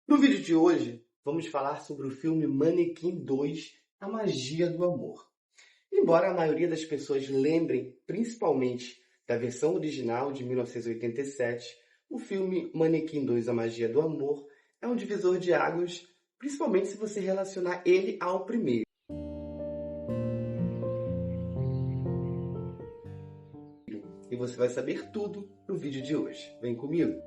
No vídeo de hoje, vamos falar sobre o filme Manequim 2, A Magia do Amor. Embora a maioria das pessoas lembrem principalmente da versão original de 1987, o filme Manequim 2, A Magia do Amor é um divisor de águas, principalmente se você relacionar ele ao primeiro. E você vai saber tudo no vídeo de hoje. Vem comigo!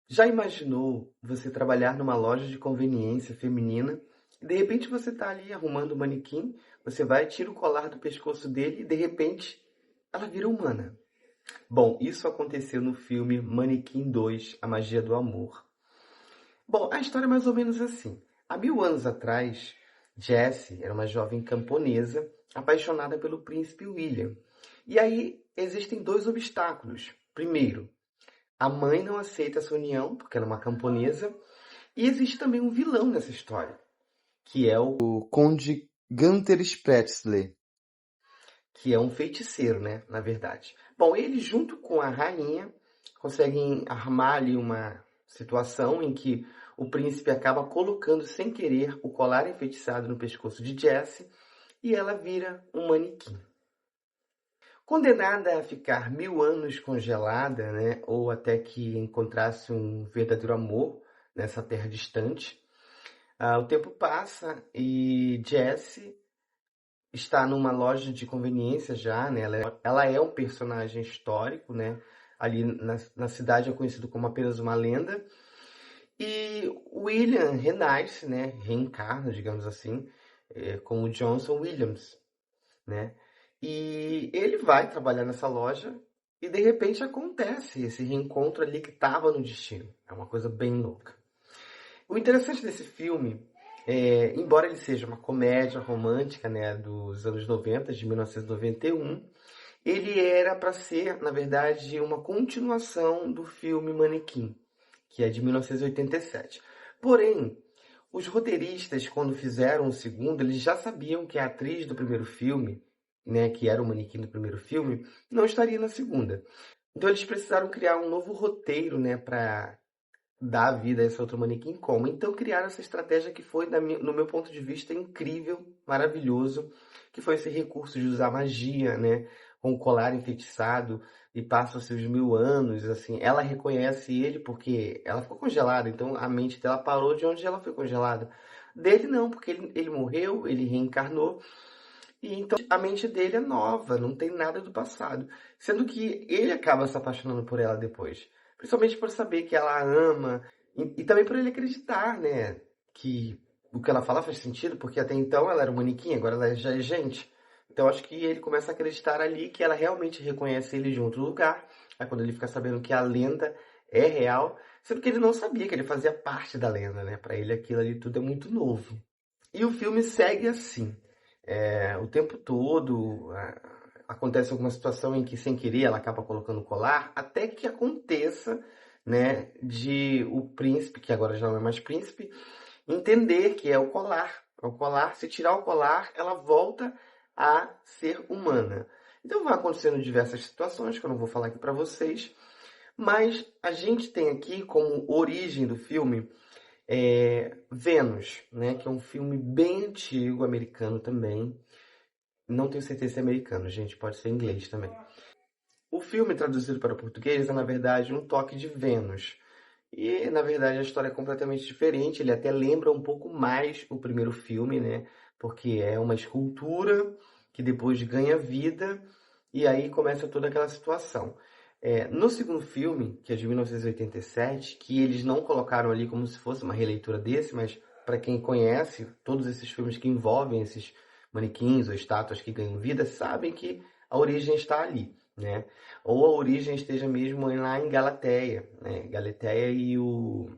Já imaginou você trabalhar numa loja de conveniência feminina e de repente você está ali arrumando o manequim, você vai, tira o colar do pescoço dele e de repente ela vira humana? Bom, isso aconteceu no filme Manequim 2, A Magia do Amor. Bom, a história é mais ou menos assim. Há 1000 anos atrás, Jessie era uma jovem camponesa apaixonada pelo príncipe William. E aí existem dois obstáculos. Primeiro, a mãe não aceita essa união, porque ela é uma camponesa. E existe também um vilão nessa história, que é o Conde Gunther Spretzley, que é um feiticeiro, né, na verdade. Bom, ele junto com a rainha conseguem armar ali uma situação em que o príncipe acaba colocando sem querer o colar enfeitiçado no pescoço de Jessie e ela vira um manequim. Condenada a ficar 1000 anos congelada, né, ou até que encontrasse um verdadeiro amor nessa terra distante, o tempo passa e Jessie está numa loja de conveniência já, né? Ela é um personagem histórico, né? Ali na cidade é conhecido como apenas uma lenda. E William renasce, né? Reencarna, digamos assim, como Johnson Williams, né? E ele vai trabalhar nessa loja e de repente acontece esse reencontro ali que estava no destino. É uma coisa bem louca. O interessante desse filme, embora ele seja uma comédia romântica, né, dos anos 90, de 1991, ele era para ser, na verdade, uma continuação do filme Manequim, que é de 1987. Porém, os roteiristas, quando fizeram o segundo, eles já sabiam que a atriz do primeiro filme, né, que era o manequim do primeiro filme, não estaria na segunda. Então eles precisaram criar um novo roteiro, né, para dar vida a esse outro manequim como. Então criaram essa estratégia que foi, no meu ponto de vista, incrível, maravilhoso, que foi esse recurso de usar magia, né? Com o colar enfeitiçado e passa os seus 1000 anos, assim. Ela reconhece ele porque ela ficou congelada, então a mente dela parou de onde ela foi congelada. Dele não, porque ele morreu, ele reencarnou, e então a mente dele é nova, não tem nada do passado. Sendo que ele acaba se apaixonando por ela depois. Principalmente por saber que ela a ama. E também por ele acreditar, né? Que o que ela fala faz sentido, porque até então ela era um manequim, agora ela já é gente. Então acho que ele começa a acreditar ali que ela realmente reconhece ele de outro lugar. Aí quando ele fica sabendo que a lenda é real, sendo que ele não sabia que ele fazia parte da lenda, né? Pra ele aquilo ali tudo é muito novo. E o filme segue assim. O tempo todo acontece alguma situação em que, sem querer, ela acaba colocando colar, até que aconteça, né, de o príncipe, que agora já não é mais príncipe, entender que é o colar. O colar, se tirar o colar, ela volta a ser humana. Então vai acontecendo diversas situações que eu não vou falar aqui para vocês, mas a gente tem aqui como origem do filme Vênus, né, que é um filme bem antigo, americano também. Não tenho certeza se é americano, gente, pode ser inglês também. O filme traduzido para o português é, na verdade, Um Toque de Vênus. E, na verdade, a história é completamente diferente. Ele até lembra um pouco mais o primeiro filme, né? Porque é uma escultura que depois ganha vida e aí começa toda aquela situação. No segundo filme, que é de 1987, que eles não colocaram ali como se fosse uma releitura desse, mas para quem conhece todos esses filmes que envolvem esses manequins ou estátuas que ganham vida, sabem que a origem está ali, né? Ou a origem esteja mesmo lá em Galateia, né? Galateia e o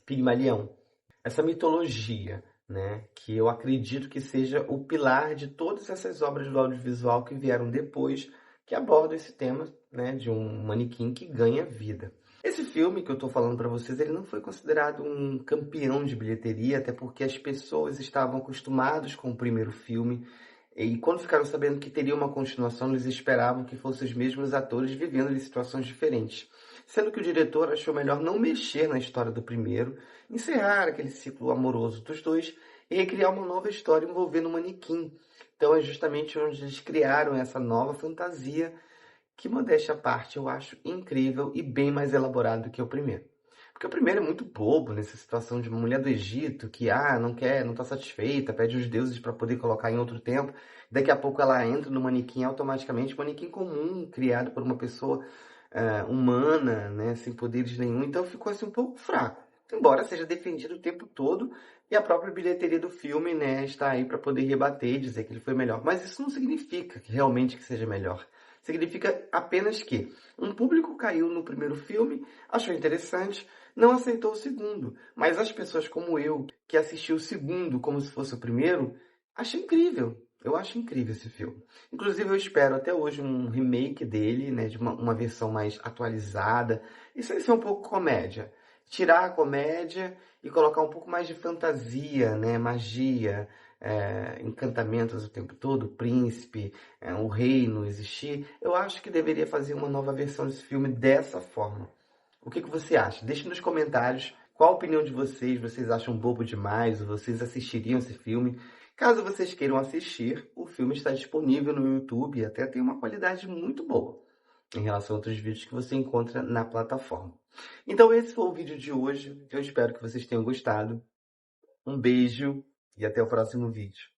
Pigmalião. Essa mitologia, né? Que eu acredito que seja o pilar de todas essas obras do audiovisual que vieram depois, que abordam esse tema, né? De um manequim que ganha vida. Esse filme que eu estou falando para vocês, ele não foi considerado um campeão de bilheteria, até porque as pessoas estavam acostumadas com o primeiro filme. E quando ficaram sabendo que teria uma continuação, eles esperavam que fossem os mesmos atores vivendo em situações diferentes. Sendo que o diretor achou melhor não mexer na história do primeiro, encerrar aquele ciclo amoroso dos dois e recriar uma nova história envolvendo o manequim. Então é justamente onde eles criaram essa nova fantasia que, modéstia à parte, eu acho incrível e bem mais elaborado do que o primeiro. Porque o primeiro é muito bobo nessa situação de uma mulher do Egito que, não quer, não está satisfeita, pede os deuses para poder colocar em outro tempo. Daqui a pouco ela entra no manequim automaticamente, manequim comum, criado por uma pessoa humana, né, sem poderes nenhum. Então ficou assim um pouco fraco. Embora seja defendido o tempo todo e a própria bilheteria do filme, né, está aí para poder rebater e dizer que ele foi melhor. Mas isso não significa que realmente que seja melhor. Significa apenas que um público caiu no primeiro filme, achou interessante, não aceitou o segundo. Mas as pessoas como eu, que assistiu o segundo como se fosse o primeiro, achei incrível. Eu acho incrível esse filme. Inclusive, eu espero até hoje um remake dele, né, de uma versão mais atualizada. Isso aí ser um pouco comédia. Tirar a comédia e colocar um pouco mais de fantasia, né, magia, encantamentos o tempo todo, príncipe, o reino existir. Eu acho que deveria fazer uma nova versão desse filme dessa forma. O que você acha? Deixe nos comentários qual a opinião de vocês. Vocês acham bobo demais? Ou vocês assistiriam esse filme? Caso vocês queiram assistir, o filme está disponível no YouTube e até tem uma qualidade muito boa em relação a outros vídeos que você encontra na plataforma. Então esse foi o vídeo de hoje. Eu espero que vocês tenham gostado. Um beijo e até o próximo vídeo.